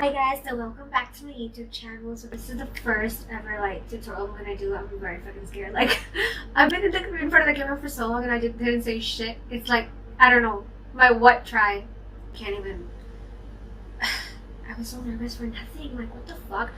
Hi guys, so welcome back to my YouTube channel. So this is the first ever like tutorial I'm gonna do. I'm very fucking scared. Like I've been in front of the camera for so long and I didn't say shit. It's like, I don't know, my what try. Can't even. I was so nervous for nothing. Like what the fuck.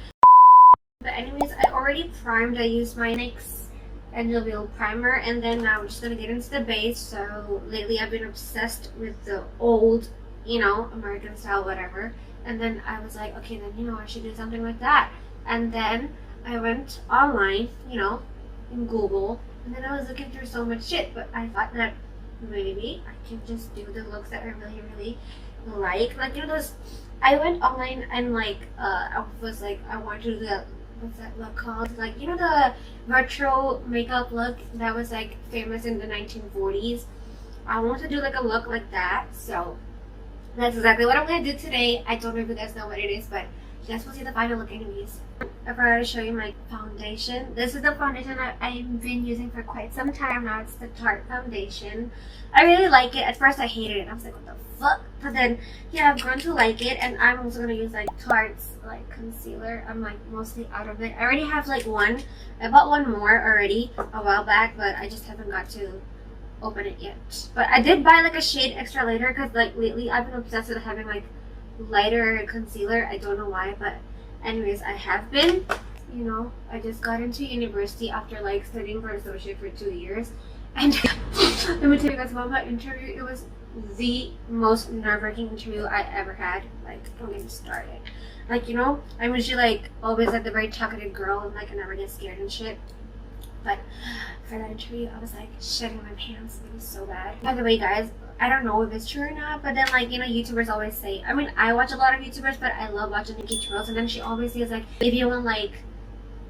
But anyways, I already primed. I used my NYX and Reveal primer, and then now I'm just gonna get into the base. So lately I've been obsessed with the old, you know, American style whatever. And then I was like, okay, then, you know, I should do something like that. And then I went online, you know, in Google, and then I was looking through so much shit, but I thought that maybe I can just do the looks that I really like. Like, you know, those, I went online and like, I was like, I want to do the, what's that look called? Like, you know, the retro makeup look that was like famous in the 1940s. I want to do like a look like that, so that's exactly what I'm going to do today. I don't know if you guys know what it is, but you guys will see the final look anyways. I forgot to show you my foundation. This is the foundation I've been using for quite some time now. It's the Tarte foundation. I really like it. At first I hated it. I was like, what the fuck? But then, yeah, I've grown to like it. And I'm also going to use like Tarte's like concealer. I'm like mostly out of it. I already have like one. I bought one more already a while back, but I just haven't got to open it yet. But I did buy like a shade extra lighter because like lately I've been obsessed with having like lighter concealer. I don't know why, but anyways, I have been, you know, I just got into university after like studying for an associate for 2 years, and let me tell you guys about my interview. It was the most nerve-wracking interview I ever had. Like, don't get me started. Like, you know, I'm usually like always like the very talkative girl and like I never get scared and shit. But for that interview, I was like shitting my pants. It was so bad. By the way, guys, I don't know if it's true or not, but then like, you know, YouTubers always say, I mean, I watch a lot of YouTubers, but I love watching NIKKIE tutorials, and then she always says like, if you want like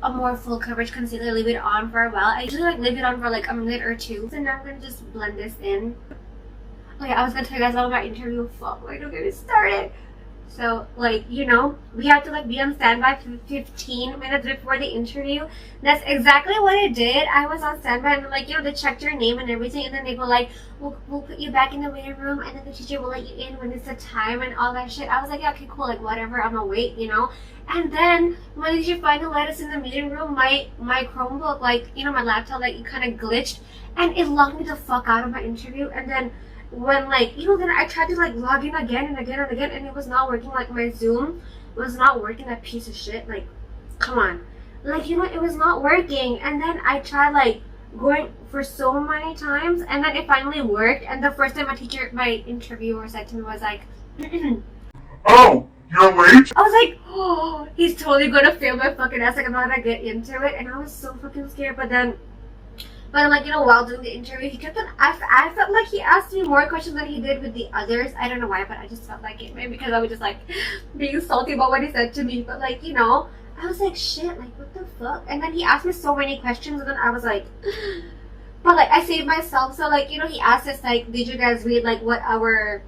a more full coverage concealer, leave it on for a while. I usually like leave it on for like a minute or two. So now I'm gonna just blend this in. Okay, I was gonna tell you guys about my interview. Fuck, like, don't get me started. So, like, you know, we have to, like, be on standby for 15 minutes before the interview. That's exactly what it did. I was on standby, and, like, you know, they checked your name and everything, and then they go, like, we'll put you back in the waiting room, and then the teacher will let you in when it's the time and all that shit. I was like, yeah, okay, cool, like, whatever, I'm gonna wait, you know? And then, when the teacher finally let us in the meeting room, my Chromebook, like, you know, my laptop, like, it kind of glitched, and it logged me the fuck out of my interview, and then when, like, you know, then I tried to like log in again and again and again, and it was not working. Like, my Zoom was not working. That piece of shit. Like, come on, like, you know, it was not working. And then I tried like going for so many times, and then it finally worked. And the first time my interviewer said to me was like, "Oh, you're late?" I was like, oh, he's totally gonna fail my fucking ass. Like, I'm not gonna get into it. And I was so fucking scared. But like, you know, while doing the interview, he kept on, I felt like he asked me more questions than he did with the others. I don't know why, but I just felt like it. Maybe because I was just like being salty about what he said to me. But like, you know, I was like, shit, like, what the fuck? And then he asked me so many questions, and then I was like, but like, I saved myself. So like, you know, he asked us like, did you guys read like what our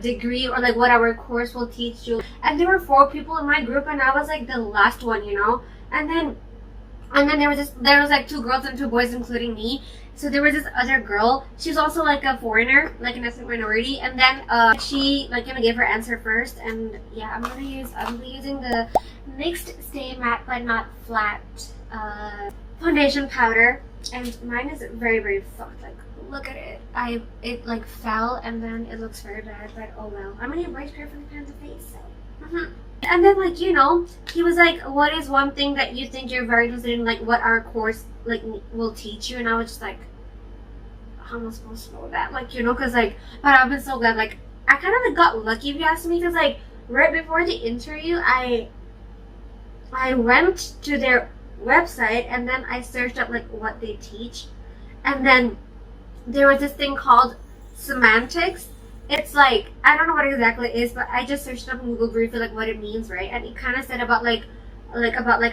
degree or like what our course will teach you? And there were 4 people in my group, and I was like the last one, you know. And then there was like 2 girls and 2 boys, including me. So there was this other girl. She was also like a foreigner, like an ethnic minority. And then she like, you know, gave her answer first. And yeah, I'm gonna be using the NYX Stay Matte but Not Flat foundation powder. And mine is very fucked. Like, look at it. It like fell, and then it looks very bad. But oh well. I'm gonna erase hair from the front of the face. So. And then, like, you know, he was like, what is one thing that you think you're very interested in, like, what our course, like, will teach you? And I was just like, how am I supposed to know that? Like, you know, because, like, but I've been so glad. Like, I kind of, like, got lucky, if you ask me, because, like, right before the interview, I went to their website, and then I searched up, like, what they teach. And then there was this thing called semantics. It's like, I don't know what exactly it is, but I just searched up on Google briefly like what it means, right? And it kind of said about like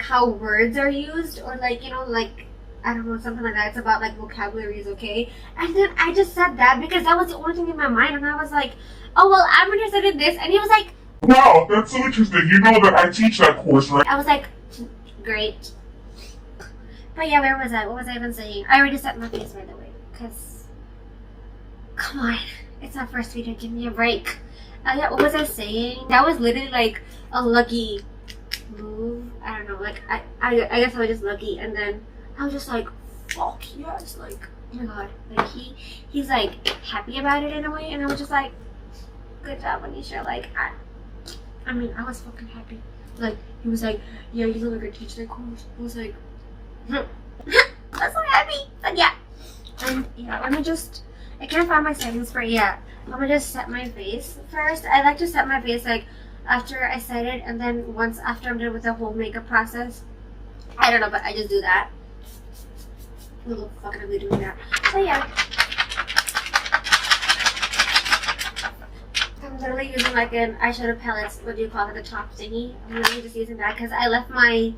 how words are used, or like, you know, like, I don't know, something like that. It's about like vocabulary is okay. And then I just said that because that was the only thing in my mind, and I was like, oh well, I'm interested in this. And he was like, "Wow, that's so interesting. You know that I teach that course, right?" I was like, great. But yeah, where was I? What was I even saying? I already set my face, by the way, because come on. It's our first video, give me a break. Yeah, what was I saying? That was literally like a lucky move. I don't know, like I guess I was just lucky, and then I was just like, fuck yes, like oh my god, like he's like happy about it in a way, and I was just like, good job, Anisha. Like I mean, I was fucking happy. Like he was like, yeah, you look like a teacher course. I was like, I was so happy. But yeah, and yeah, let me just. I can't find my setting spray yet. I'm gonna just set my face first. I like to set my face like after I set it, and then once after I'm done with the whole makeup process. I don't know, but I just do that. Who the fuck am I doing that? So yeah. I'm literally using like an eyeshadow palette, what do you call it, the top thingy. I'm literally just using that because I left my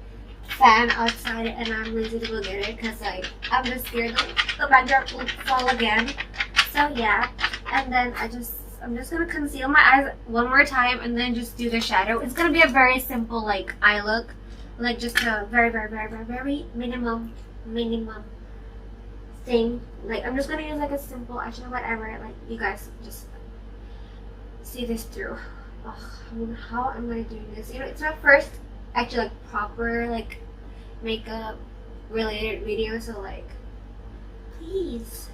fan outside and I'm lazy to go get it because like I'm just scared the backdrop will fall again. So yeah, and then I'm just gonna conceal my eyes one more time and then just do the shadow. It's gonna be a very simple like eye look, like just a very minimum thing. Like I'm just gonna use like a simple eyeshadow, whatever. Like you guys just see this through. Ugh, I mean, how am I doing this? You know, it's my first actually like proper like makeup related video, so like please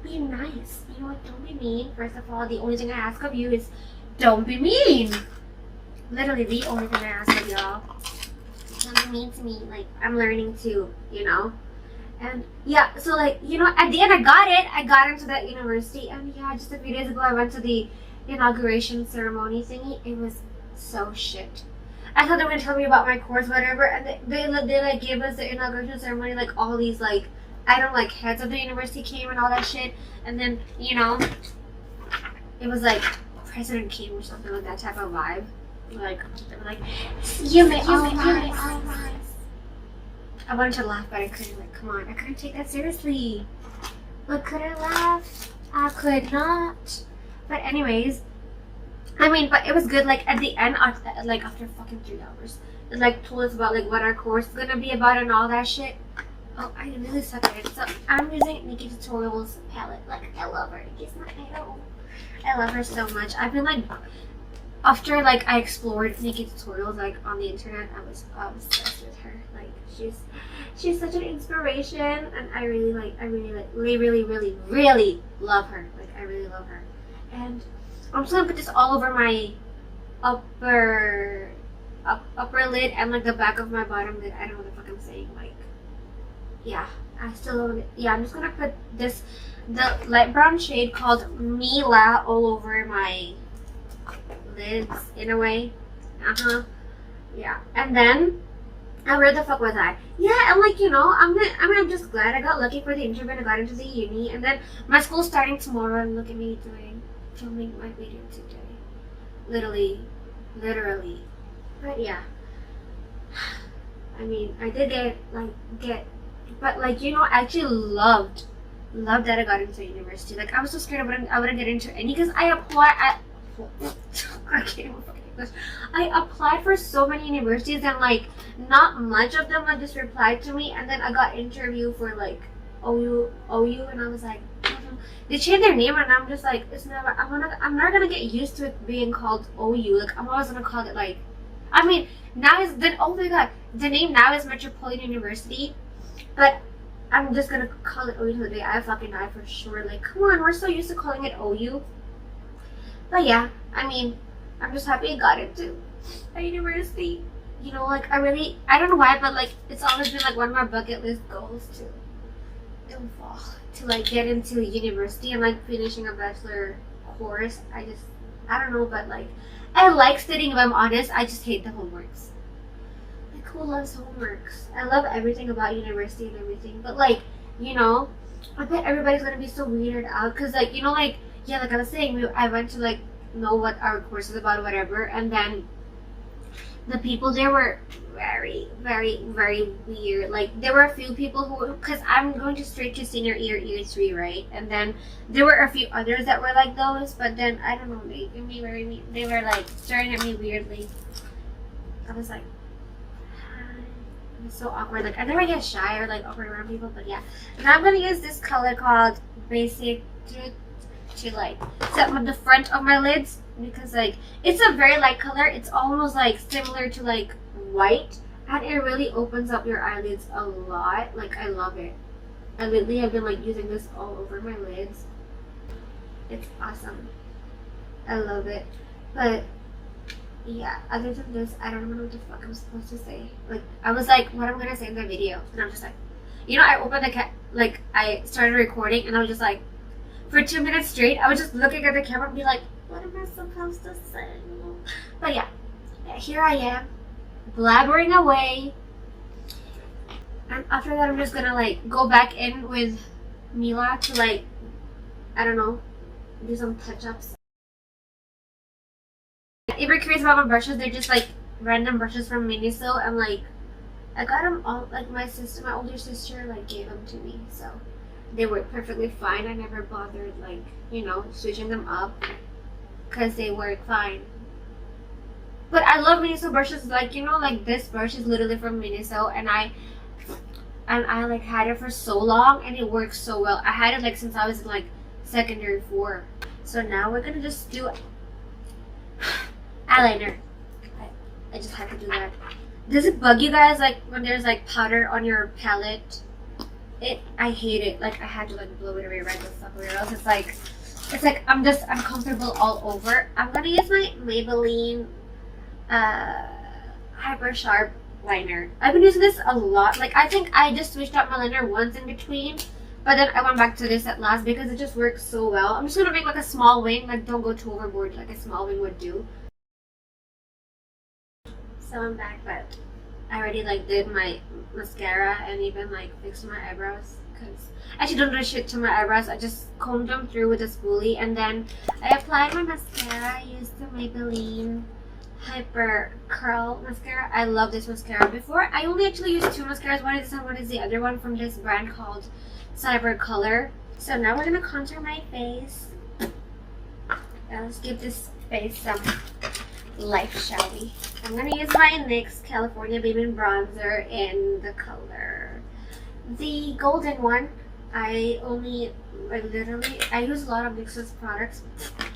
be nice. You know what? Don't be mean. First of all, the only thing I ask of you is don't be mean. Literally the only thing I ask of y'all. Don't be mean to me. Like I'm learning to, you know. And yeah, so like, you know, at the end I got it. I got into that university, and yeah, just a few days ago I went to the inauguration ceremony thingy. It was so shit. I thought they were gonna tell me about my course, whatever, and they like gave us the inauguration ceremony, like all these like I don't like heads of the university came and all that shit, and then you know it was like President came or something like that type of vibe. Like they were like, you may all rise. I wanted to laugh, but I couldn't. Like, come on, I couldn't take that seriously. Like, could I laugh? I could not. But anyways, I mean, but it was good. Like at the end, like after fucking 3 hours, it like told us about like what our course is gonna be about and all that shit. Oh, I really suck at it. So I'm using NIKKIE Tutorials palette. Like I love her. NIKKIE's my idol. I love her so much. I've been like, after like I explored NIKKIE Tutorials like on the internet, I was obsessed with her. Like she's such an inspiration, and I really love her. Like I really love her. And I'm just gonna put this all over my upper lid and like the back of my bottom lid. I don't know what the fuck I'm saying. Like, yeah, I still love it. Yeah, I'm just gonna put the light brown shade called Mila all over my lids in a way. Yeah, and then where the fuck was I? Yeah, and like you know, I'm just glad I got lucky for the interview and I got into the uni, and then my school's starting tomorrow, and look at me filming my video today. Literally. But yeah. I mean, I did get but like you know, I actually loved that I got into university. Like I was so scared I wouldn't get into any because I applied for so many universities, and like not much of them would just reply to me, and then I got interviewed for like OU, and I was like, they changed their name, and I'm just like, it's never. I'm not gonna get used to it being called OU. Like I'm always gonna call it like, I mean now is then oh my god, the name now is Metropolitan University, but I'm just gonna call it OU till the day I fucking die for sure. Like come on, we're so used to calling it OU. But yeah, I mean, I'm just happy I got into a university. You know, like I don't know why, but like it's always been like one of my bucket list goals to like get into university and like finishing a bachelor course. I don't know, but like I like studying. If I'm honest, I just hate the homeworks. Like who loves homeworks? I love everything about university and everything, but like you know, I bet everybody's gonna be so weirded out because like you know, like yeah, like I was saying, I went to like know what our course is about or whatever, and then the people there were very weird. Like there were a few people who, because I'm going to straight to senior year 3, right? And then there were a few others that were like those, but then I don't know, they were like staring at me weirdly. I was like, hi. It was so awkward. Like I never get shy or like awkward around people, but yeah. Now I'm gonna use this color called Basic to like set the front of my lids. because like it's a very light color. It's almost like similar to like white, and it really opens up your eyelids a lot. Like I love it. I lately have been like using this all over my lids. It's awesome. I love it. But yeah, other than this, I don't know what the fuck I'm supposed to say. Like I was like, what I'm gonna say in the video, and I'm just like, you know, I opened the like I started recording, and I was just like, for 2 minutes straight, I was just looking at the camera and be like, what am I supposed to say? But yeah, here I am, blabbering away. And after that, I'm just gonna like go back in with Mila to like, I don't know, do some touch-ups. If you're curious about my brushes, they're just like random brushes from Miniso, and like I got them all, like my older sister like gave them to me, so they work perfectly fine. I never bothered like, you know, switching them up because they work fine. But I love Miniso brushes. Like, you know, like this brush is literally from Miniso, and I like had it for so long, and it works so well. I had it like since I was in like secondary 4. So now we're gonna just do eyeliner. I just had to do that. Does it bug you guys like when there's like powder on your palette? I hate it. Like I had to like blow it away right the fuck away, or else it's like I'm just uncomfortable all over. I'm gonna use my Maybelline Hypersharp liner. I've been using this a lot. Like I think I just switched out my liner once in between, but then I went back to this at last because it just works so well. I'm just gonna make like a small wing. Like don't go too overboard like a small wing would do. So I'm back, but I already like did my mascara and even like fixed my eyebrows, because I actually don't do shit to my eyebrows. I just combed them through with a spoolie, and then I applied my mascara. I used the Maybelline HyperCurl mascara. I love this mascara. Before I only actually used 2 mascaras. One is this and one is the other one from this brand called Cyber Color. So now we're gonna contour my face. Let's give this face some life, shall we? I'm gonna use my NYX California Beamin bronzer in the color the golden one. I use a lot of NYX's products.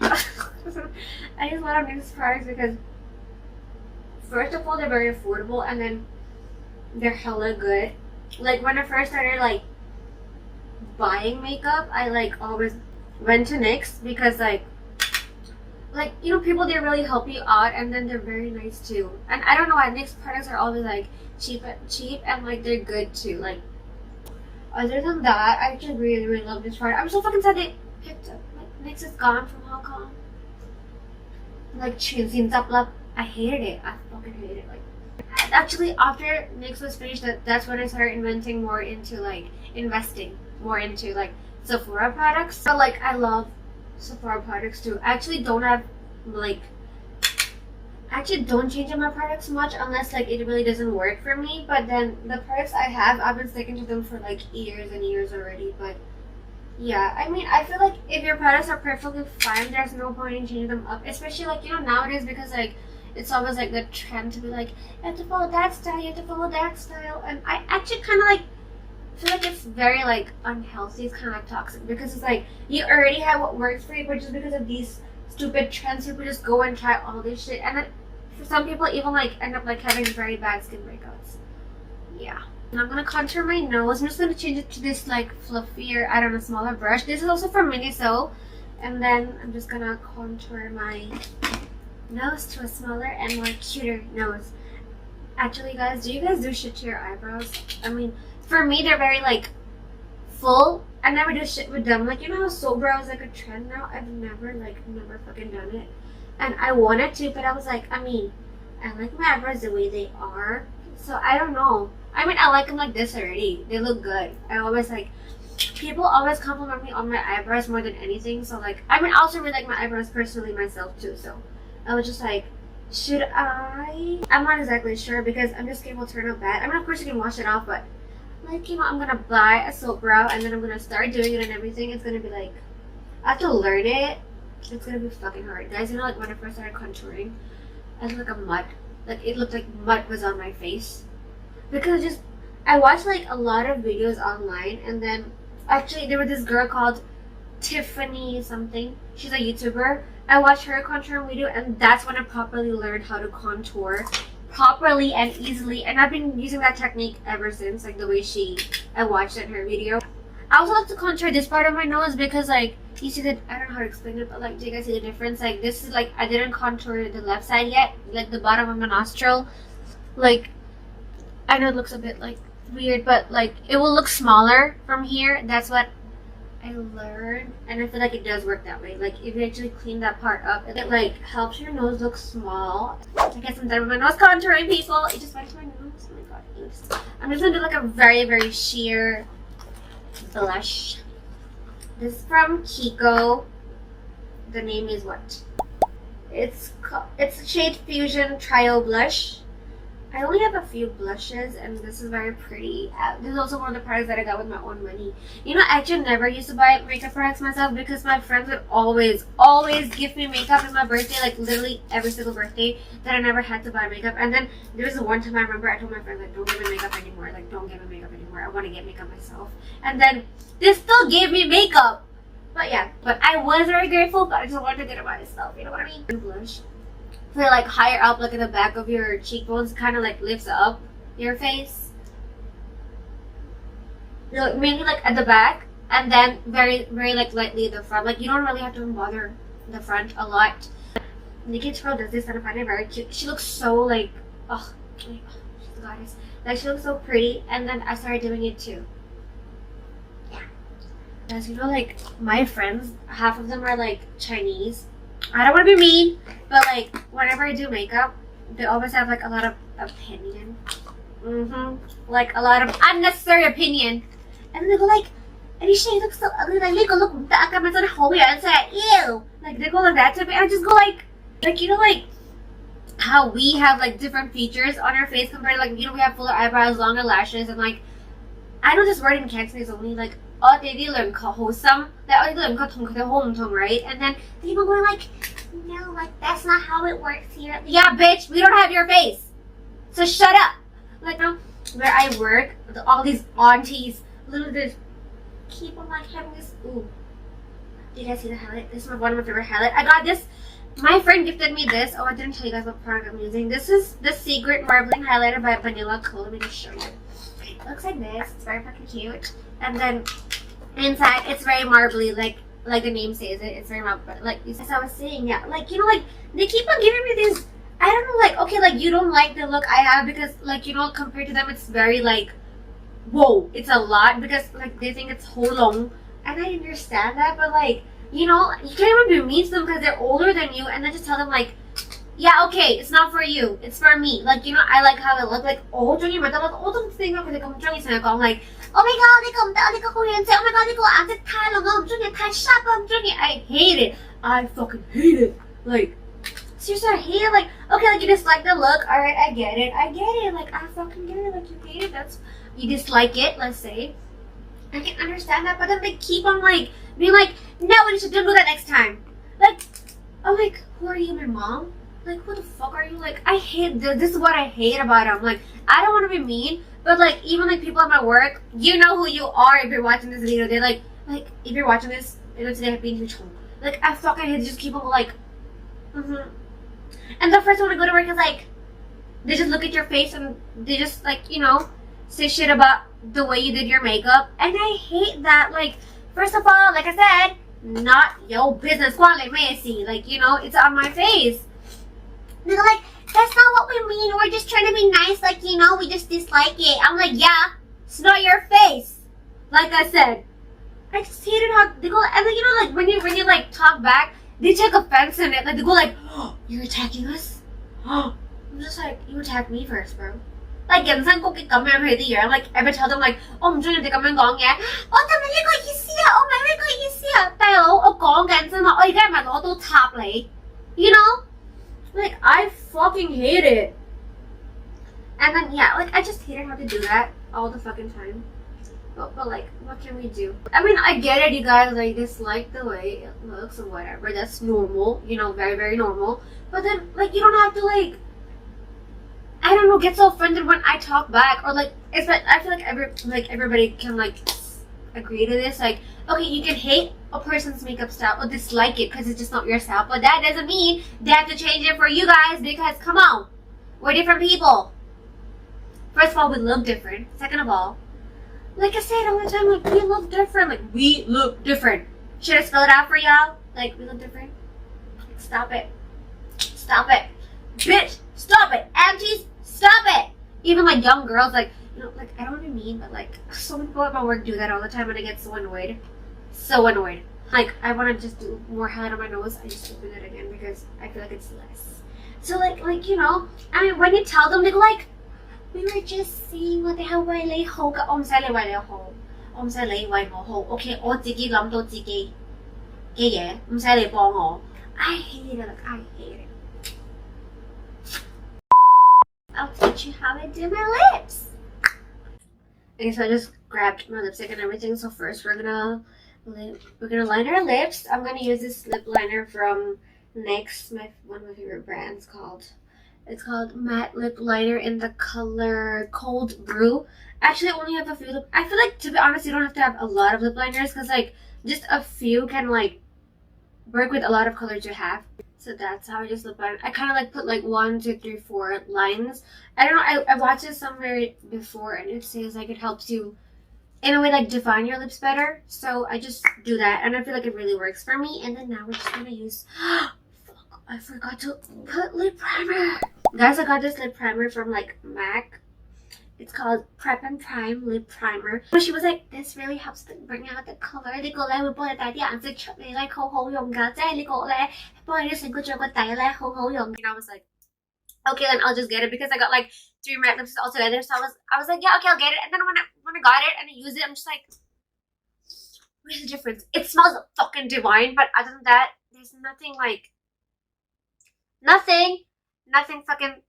I use a lot of NYX's products because first of all, they're very affordable, and then they're hella good. Like when I first started like buying makeup, I like always went to NYX because like you know, people, they really help you out, and then they're very nice too. And I don't know why NYX products are always like cheap and like they're good too. Like other than that, I actually really love this product. I'm so fucking sad they picked up. Like NYX is gone from Hong Kong. Like I hated it. I fucking hated it. Like actually after NYX was finished, that's when I started investing more into like Sephora products. But like I love Sephora products too. I actually don't have like don't change up my products much unless like it really doesn't work for me. But then the products I have, I've been sticking to them for like years and years already. But yeah, I mean, I feel like if your products are perfectly fine, there's no point in changing them up, especially like, you know, nowadays, because like it's always like the trend to be like, you have to follow that style, you have to follow that style. And I actually kind of like feel like it's very like unhealthy. It's kind of like toxic, because it's like you already have what works for you, but just because of these stupid trends, people just go and try all this shit, and then for some people even like end up like having very bad skin breakouts. Yeah. And I'm gonna contour my nose. I'm just gonna change it to this like fluffier, I don't know, smaller brush. This is also from Miniso. And then I'm just gonna contour my nose to a smaller and more cuter nose. Actually, guys, do you guys do shit to your eyebrows? I mean, for me, they're very like full. I never do shit with them. Like, you know how soap brow is like a trend now? I've never fucking done it. And I wanted to, but I was like, I mean, I like my eyebrows the way they are. So I don't know. I mean, I like them like this already. They look good. I always like, people always compliment me on my eyebrows more than anything. So like, I mean, I also really like my eyebrows personally myself too. So I was just like, should I? I'm not exactly sure because I'm just scared it will turn out bad. I mean, of course you can wash it off, but like, you know, I'm gonna buy a soap brow and then I'm gonna start doing it and everything. It's gonna be like, I have to learn it. It's gonna be fucking hard. Guys, you know, like when I first started contouring, I looked like a mud. Like, it looked like mud was on my face. Because I watched like a lot of videos online, and then actually there was this girl called Tiffany something. She's a YouTuber, I watched her contour video, and that's when I properly learned how to contour properly and easily. And I've been using that technique ever since, like the way I watched it in her video. I also like to contour this part of my nose because, like, you see that, I don't know how to explain it, but like, do you guys see the difference? Like, this is like, I didn't contour the left side yet, like the bottom of my nostril. Like, I know it looks a bit like weird, but like, it will look smaller from here. That's what I learned, and I feel like it does work that way. Like, if you actually clean that part up, it like helps your nose look small. I guess I'm done with my nose contouring, people. It just went to my nose. Oh my god, oops. I'm just gonna do like a very, very sheer blush. This is from KIKO. The name is what? It's shade Fusion Trio Blush. I only have a few blushes, and this is very pretty. This is also one of the products that I got with my own money. You know, I actually never used to buy makeup products myself because my friends would always gift me makeup on my birthday, like literally every single birthday, that I never had to buy makeup. And then there was one time I remember I told my friends, like, don't give me makeup anymore. Like, don't give me makeup anymore. I want to get makeup myself. And then they still gave me makeup. But yeah, but I was very grateful, but I just wanted to get it myself. You know what I mean? Blush. For like higher up, like in the back of your cheekbones, kind of like lifts up your face. You know, mainly like at the back, and then very, very like lightly at the front. Like, you don't really have to bother the front a lot. NIKKIE Pearl does this, and I find it very cute. She looks so like, oh, she's a goddess. Like, she looks so pretty, and then I started doing it too. Yeah. As you know, like, my friends, half of them are like Chinese. I don't want to be mean, but like, whenever I do makeup, they always have like a lot of opinion. Like a lot of unnecessary opinion. And then they go like, Anisha, you look so ugly. Like, you go look back at my son homie and say, ew. Like, they go like that to me. I just go like, you know, like how we have like different features on our face compared to, like, you know, we have fuller eyebrows, longer lashes, and like, I know this word in Cantonese only, like, oh, they learn wholesome, like, oh, they learn home, right? And then people going like, no, like, that's not how it works here. Yeah, bitch, we don't have your face, so shut up. Like, now where I work, all these aunties literally keep on like having this. Ooh, did you guys see the highlight? This is one of my favorite highlight. I got this. My friend gifted me this. Oh, I didn't tell you guys what product I'm using. This is the Secret Marbling Highlighter by BANILA. Let me just show you. It looks like this. It's very fucking cute. And then inside, it's very marbly, like the name says it. It's very marbly. Like, as I was saying, yeah, like, you know, like, they keep on giving me these. I don't know, like, okay, like, you don't like the look I have because, like, you know, compared to them, it's very like, whoa, it's a lot because, like, they think it's holong, and I understand that, but like, you know, you can't even be mean to them because they're older than you, and then just tell them like, yeah, okay, it's not for you, it's for me. Like, you know, I like how it look. Like, oh, Johnny, but like, oh, don't think because I'm Johnny, so I'm like, oh my god, they come down, they go Korean, say, oh my god, they go out the Thailand, I'm Johnny, Thai shop, I'm Johnny. I hate it. I fucking hate it. Like, seriously, I hate it. Like, okay, like, you dislike the look, alright, I get it. Like, I fucking get it. Like, you hate it, that's, you dislike it, let's say. I can understand that, but then they keep on like being like, no, we should do that next time. Like, I'm like, who are you, my mom? Like, who the fuck are you? Like, I hate this is what I hate about them. Like, I don't want to be mean, but like, even like people at my work, you know who you are if you're watching this video. They're like if you're watching this, you know, today I've been huge. Like, I fucking hate to just keep on like, And the first one to go to work is like, they just look at your face and they just like, you know, say shit about the way you did your makeup, and I hate that. Like, first of all, like I said, not your business. Like, you know, it's on my face. They're like, that's not what we mean. We're just trying to be nice. Like, you know, we just dislike it. I'm like, yeah, it's not your face. Like I said, I just hated how they go. And then, you know, like when you like talk back, they take offense in it. Like, they go like, oh, you're attacking us. I'm just like, you attacked me first, bro. Like, I'm like, ever tell them like, oh, I'm trying to come and gong yeah. Oh, tao mấy cái ý xia, oh mấy cái ý xia. Đại佬,我講緊啫嘛，我而家唔係攞刀插你， you know? Like, I fucking hate it. And then yeah, like, I just hated how to do that all the fucking time. But like, what can we do? I mean, I get it, you guys like dislike the way it looks or whatever. That's normal, you know, very, very normal. But then, like, you don't have to like, I don't know, get so offended when I talk back, or like, I feel like everybody can like agree to this. Like, okay, you can hate a person's makeup style or dislike it because it's just not your style. But that doesn't mean they have to change it for you guys, because come on, we're different people. First of all, we look different. Second of all, like I said all the time, like we look different. Like we look different. Should I spell it out for y'all? Like we look different. Stop it. Stop it. Bitch, stop it. Aunties, stop it. Even like young girls, like, you know, like I don't know what I mean, but like so many people at my work do that all the time and I get so annoyed. So annoyed. Like I want to just do more highlight on my nose. I just open it again because I feel like it's less. So like you know, I mean when you tell them, they go like, we were just seeing what the hell why lay ho ka om sai lay why lay ho. Om sai lay why mo ho. Okay, o zigi lam do zigi. Yeah, om sai lay bong ho. I hate it, like I hate it. I'll teach you how I do my lips. Okay, so I just grabbed my lipstick and everything. So first we're gonna line our lips. I'm gonna use this lip liner from NYX, one of my favorite brands it's called Matte Lip Liner in the color Cold Brew. Actually, I only have a few I feel like, to be honest, you don't have to have a lot of lip liners because like just a few can like work with a lot of colors you have. So that's how I just lip line. I kind of like put like 1, 2, 3, 4 lines. I don't know, I watched it somewhere before and it says like it helps you in a way like define your lips better. So I just do that and I feel like it really works for me. And then now we're just gonna use fuck, I forgot to put lip primer. Guys, I got this lip primer from like MAC. It's called Prep and Prime Lip Primer. So she was like, this really helps to bring out the color. And I was like, okay, then I'll just get it because I got like 3 matte lips all together. So I was like, yeah, okay, I'll get it. And then when I got it and I used it, I'm just like, where's the difference? It smells fucking divine, but other than that, there's nothing like, nothing fucking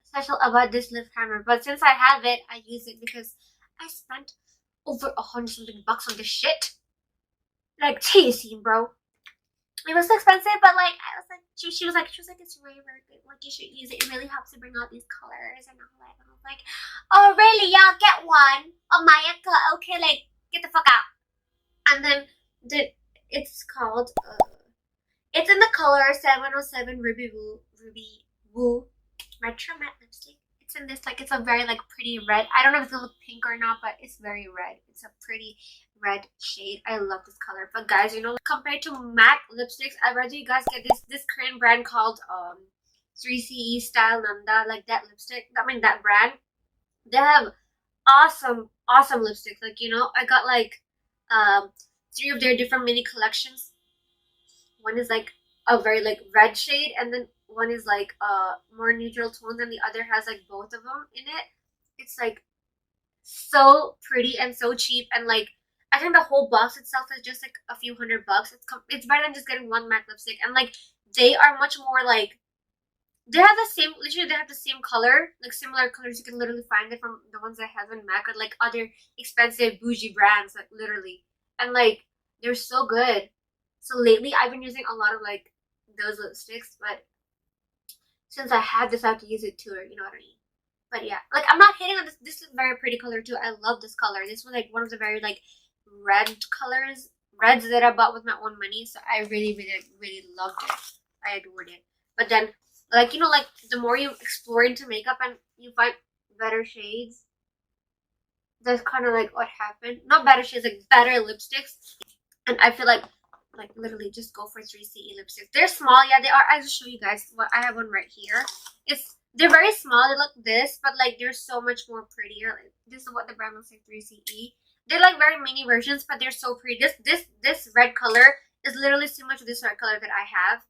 special about this lip primer. But since I have it, I use it because I spent over $100-something on this shit. Like, teasing, bro. It was so expensive, but like I was like, she was like, it's really, really good. Like you should use it. It really helps to bring out these colors and all that. And I was like, oh really? Yeah, get one. Oh my god. Okay, like get the fuck out. And then it's called it's in the color 707 Ruby Woo Retro Matte Lipstick. It's in this, like, it's a very like pretty red. I don't know if it's gonna look pink or not, but it's very red. It's a pretty red shade. I love this color. But guys, you know, compared to MAC lipsticks, I'd rather you guys get this Korean brand called 3CE Style Nanda, like that lipstick. I mean that brand. They have awesome lipsticks. Like, you know, I got like 3 of their different mini collections. One is like a very like red shade, and then one is like more neutral tones, and the other has like both of them in it. It's like so pretty and so cheap, and like I think the whole box itself is just like a few $100. It's better than just getting one MAC lipstick. And like they are much more like, they have the same, literally they have the same color, like similar colors. You can literally find it from the ones I have in MAC or like other expensive bougie brands, like literally. And like they're so good. So lately I've been using a lot of like those lipsticks, but since I have this, I have to use it too, you know what I mean? But yeah, like I'm not hating on this. This is a very pretty color too. I love this color. This was like one of the very like reds that I bought with my own money. So I really loved it. I adored it. But then, like, you know, like the more you explore into makeup and you find better shades, that's kind of like what happened. Not better shades, like better lipsticks. And I feel like literally just go for 3CE lipsticks. They're small, yeah, they are. I'll just show you guys what I have one right here. They're very small. They look this, but like they're so much more prettier. Like, this is what the brand looks like, 3CE. They're like very mini versions, but they're so pretty. This red color is literally similar to this red color that I have.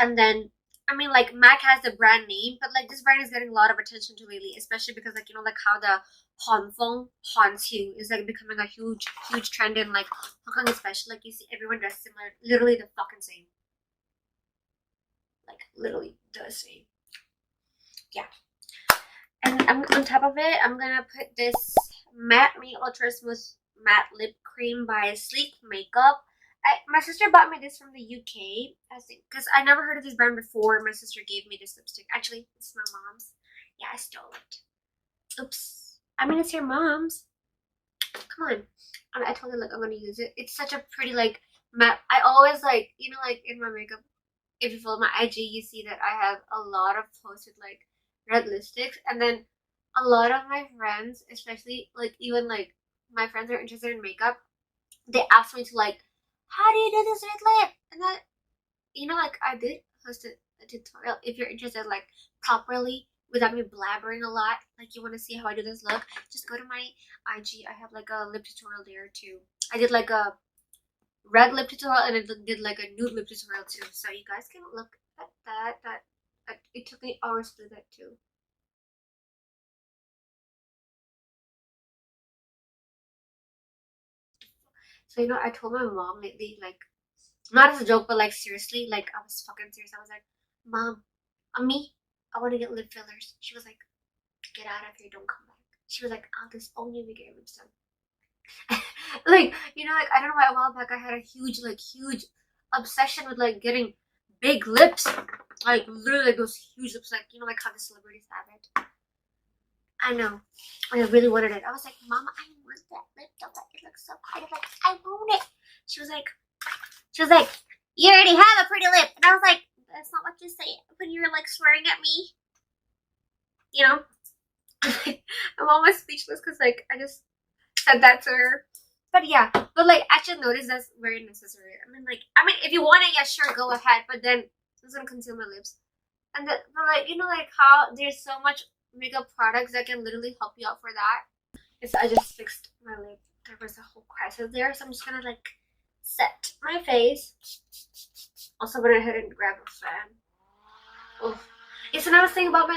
And then, I mean, like MAC has the brand name, but like this brand is getting a lot of attention to lately, especially because like, you know, like how the Foundcealer is like becoming a huge trend in like Hong Kong, especially. Like you see everyone dressed similar, literally the fucking same. Like literally the same. Yeah. And on top of it, I'm gonna put this Matte Me Ultra Smooth Matte Lip Cream by Sleek Makeup. My sister bought me this from the UK, I think, because I never heard of this brand before. My sister gave me this lipstick. Actually, it's my mom's. Yeah, I stole it. Oops. I mean, it's your mom's. Come on. I told her, like, I'm gonna use it. It's such a pretty, like, I always like, you know, like in my makeup, if you follow my IG, you see that I have a lot of posts with like red lipsticks, and then a lot of my friends, especially like even like my friends who are interested in makeup, they ask me to like, how do you do this red lip? And that, you know, like I did post a tutorial. If you're interested like properly without me blabbering a lot, like you want to see how I do this look, just go to my IG. I have like a lip tutorial there too. I did like a red lip tutorial and I did like a nude lip tutorial too, so you guys can look at that. It took me hours to do that too. So you know, I told my mom lately, like not as a joke but like seriously, like I was fucking serious. I was like, Mom, me, I want to get lip fillers. She was like, get out of here, don't come back. She was like, I'll disown you if you get your lips done. Like, you know, like I don't know why a while back I had a huge obsession with like getting big lips, like literally like those huge lips, like, you know, like how the celebrities have it. I know, I really wanted it. I was like, Mama, I want that lip though, it looks so pretty. Like, I want it. She was like, you already have a pretty lip. And I was like, that's not what you say when you're like swearing at me, you know. I'm almost speechless because like I just said that to her. But yeah, but like I should notice that's very necessary. I mean, if you want it, yeah, sure, go ahead. But then it's gonna conceal my lips. And but like, you know, like how there's so much makeup products that can literally help you out for that. It's I just fixed my lip. There was a whole crisis there, so I'm just gonna like set my face. Also went ahead and grab a fan. Oh, it's another thing about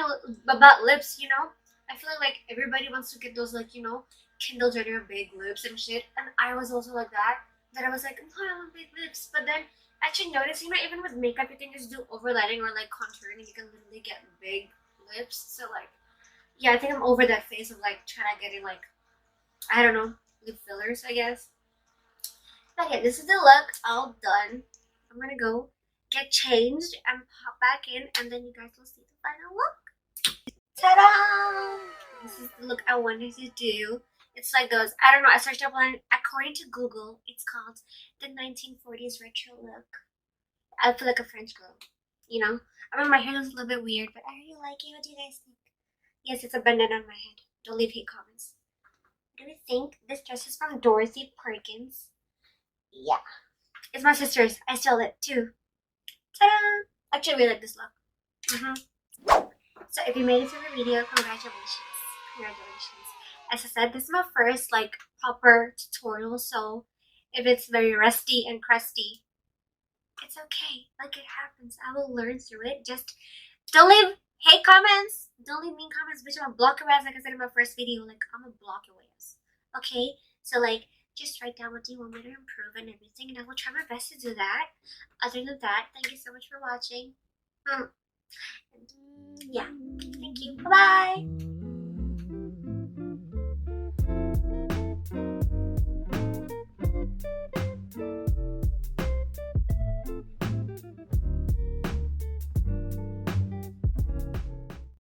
about lips, you know. I feel like everybody wants to get those, like, you know, Kendall Jenner big lips and shit, and I was also like that I was like, oh, I want big lips. But then I actually noticed, you know, even with makeup you can just do overlighting or like contouring and you can literally get big lips. So like, yeah, I think I'm over that phase of like trying to get in like, I don't know, lip fillers, I guess. But yeah, this is the look all done. I'm gonna go get changed and pop back in, and then you guys will see the final look. Ta-da! This is the look I wanted to do. It's like those, I don't know, I searched up on, according to Google, it's called the 1940s retro look. I feel like a French girl, you know? I mean, my hair looks a little bit weird, but I really like it. What do you guys think? Yes, it's a bandana on my head. Don't leave hate comments. What do you think? This dress is from Dorothy Perkins. Yeah. It's my sister's. I stole it too. Ta-da! Actually, I really like this look. So if you made it to the video, congratulations. Congratulations. As I said, this is my first like proper tutorial, so if it's very rusty and crusty, it's okay. Like, it happens. I will learn through it. Just don't leave hate comments. Don't leave mean comments, bitch. I'm gonna block your ass, like I said in my first video. Like, I'm gonna block your ass. Okay? So like, just write down what you want me to improve and everything, and I will try my best to do that. Other than that, thank you so much for watching. Yeah.